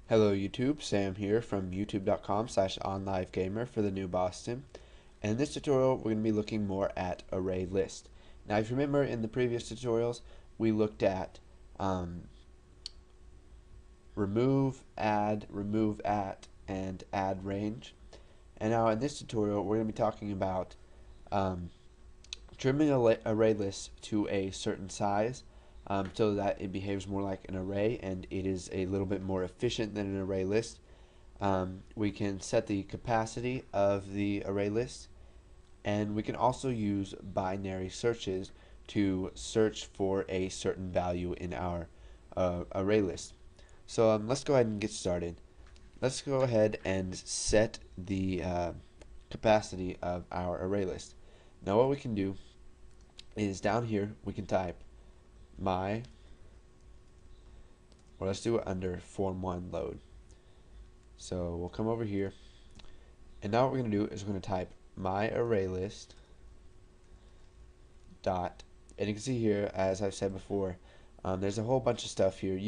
Hello YouTube, Sam here from youtube.com/onlivegamer for the new Boston. And in this tutorial we're going to be looking more at ArrayList. Now if you remember in the previous tutorials we looked at remove, add, remove at, and add range. And now in this tutorial we're going to be talking about trimming array lists to a certain size so that it behaves more like an array and it is a little bit more efficient than an array list. We can set the capacity of the array list, and we can also use binary searches to search for a certain value in our array list. So let's go ahead and get started. Let's go ahead and set the capacity of our array list. Now what we can do is down here we can type my, or let's do it under form1 load. So we'll come over here, and now what we're going to do is we're going to type my array list dot, and you can see here, as I've said before, there's a whole bunch of stuff here.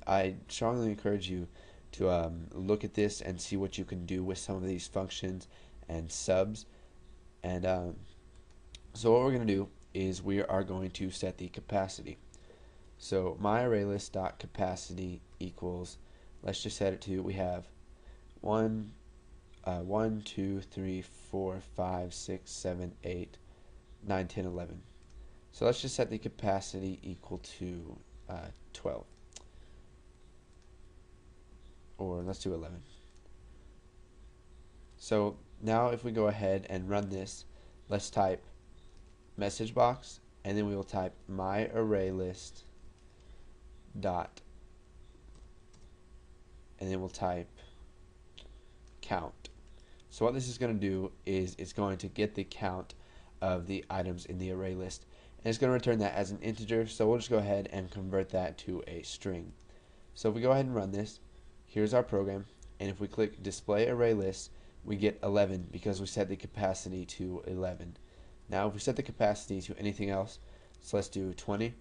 I strongly encourage you to look at this and see what you can do with some of these functions and subs. And so what we're going to do is we are going to set the capacity. So my array list dot capacity equals, let's just set it to, we have 1, 2, 3, 4, 5, 6, 7, 8, 9, 10, 11. So let's just set the capacity equal to 12. Or let's do 11. So now if we go ahead and run this, let's type message box, and then we will type my array list dot, and then we'll type count. So what this is going to do is it's going to get the count of the items in the array list, and it's going to return that as an integer. So we'll just go ahead and convert that to a string. So if we go ahead and run this, here's our program, and if we click display array list, we get 11 because we set the capacity to 11. Now if we set the capacity to anything else, so let's do 20,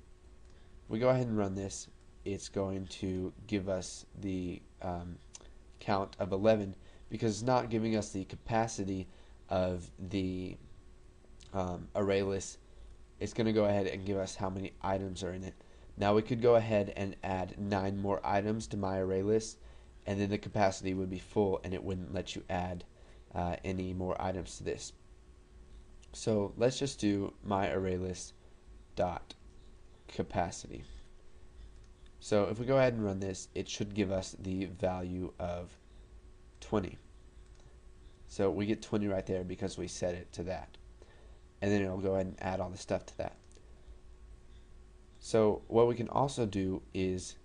we go ahead and run this, it's going to give us the count of 11 because it's not giving us the capacity of the array list. It's going to go ahead and give us how many items are in it. Now we could go ahead and add 9 more items to my array list, and then the capacity would be full and it wouldn't let you add any more items to this. So let's just do my array list dot capacity. So if we go ahead and run this, it should give us the value of 20. So we get 20 right there because we set it to that. And then it'll go ahead and add all the stuff to that. So what we can also do is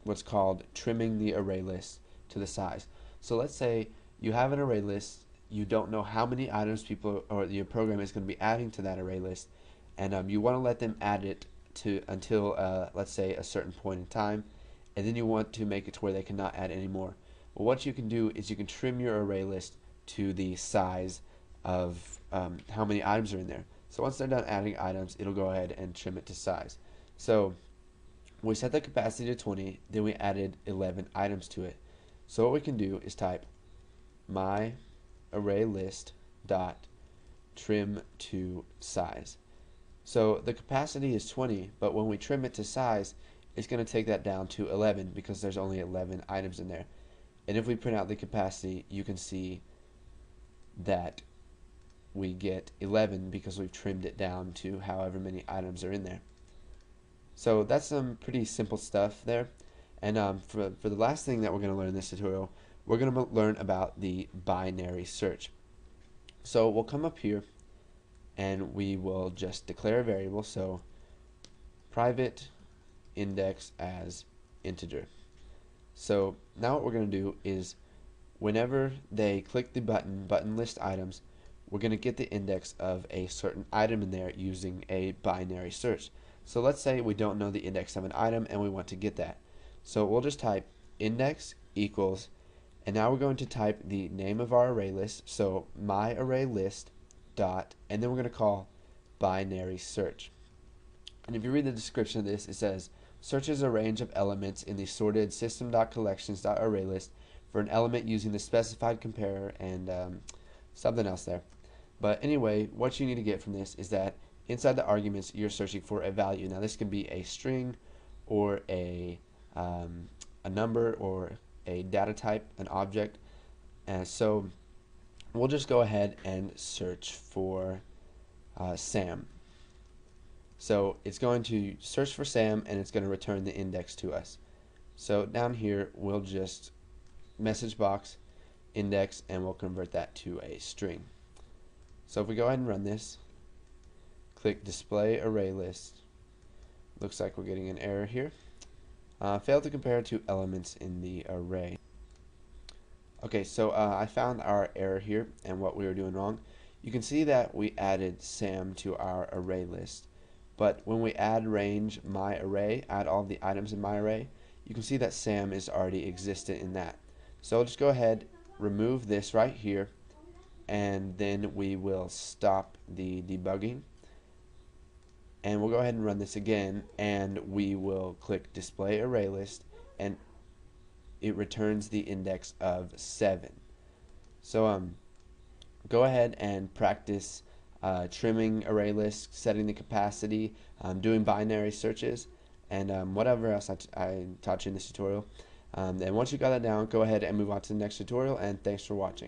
what's called trimming the array list to the size. So let's say you have an array list, you don't know how many items people or your program is going to be adding to that array list, and you want to let them add it to until let's say a certain point in time, and then you want to make it to where they cannot add any more. Well, what you can do is you can trim your array list to the size of how many items are in there. So once they're done adding items, it'll go ahead and trim it to size. So we set the capacity to 20, then we added 11 items to it. So what we can do is type my array list dot trim to size. So the capacity is 20, but when we trim it to size, it's going to take that down to 11 because there's only 11 items in there. And if we print out the capacity, you can see that we get 11 because we've trimmed it down to however many items are in there. So that's some pretty simple stuff there. And for the last thing that we're going to learn in this tutorial, we're going to learn about the binary search. So we'll come up here and we will just declare a variable, so private index as integer. So now what we're going to do is whenever they click the button list items, we're going to get the index of a certain item in there using a binary search. So let's say we don't know the index of an item and we want to get that. So we'll just type index equals, and now we're going to type the name of our array list, so my array list dot, and then we're going to call binary search. And if you read the description of this, it says searches a range of elements in the sorted system.collections.ArrayList for an element using the specified comparer and something else there. But anyway, what you need to get from this is that inside the arguments, you're searching for a value. Now, this could be a string or a number or a data type, an object. So we'll just go ahead and search for Sam. So it's going to search for Sam and it's going to return the index to us. So down here we'll just message box index and we'll convert that to a string. So if we go ahead and run this, click display array list, looks like we're getting an error here. Failed to compare two elements in the array. Okay, so I found our error here and what we were doing wrong. You can see that we added Sam to our array list, but when we add range my array, add all the items in my array, you can see that Sam is already existent in that. So I'll just go ahead, remove this right here, and then we will stop the debugging. And we'll go ahead and run this again, and we will click display array list, and it returns the index of 7. So go ahead and practice trimming array lists, setting the capacity, doing binary searches, and whatever else I taught you in this tutorial. And once you got that down, go ahead and move on to the next tutorial, and thanks for watching.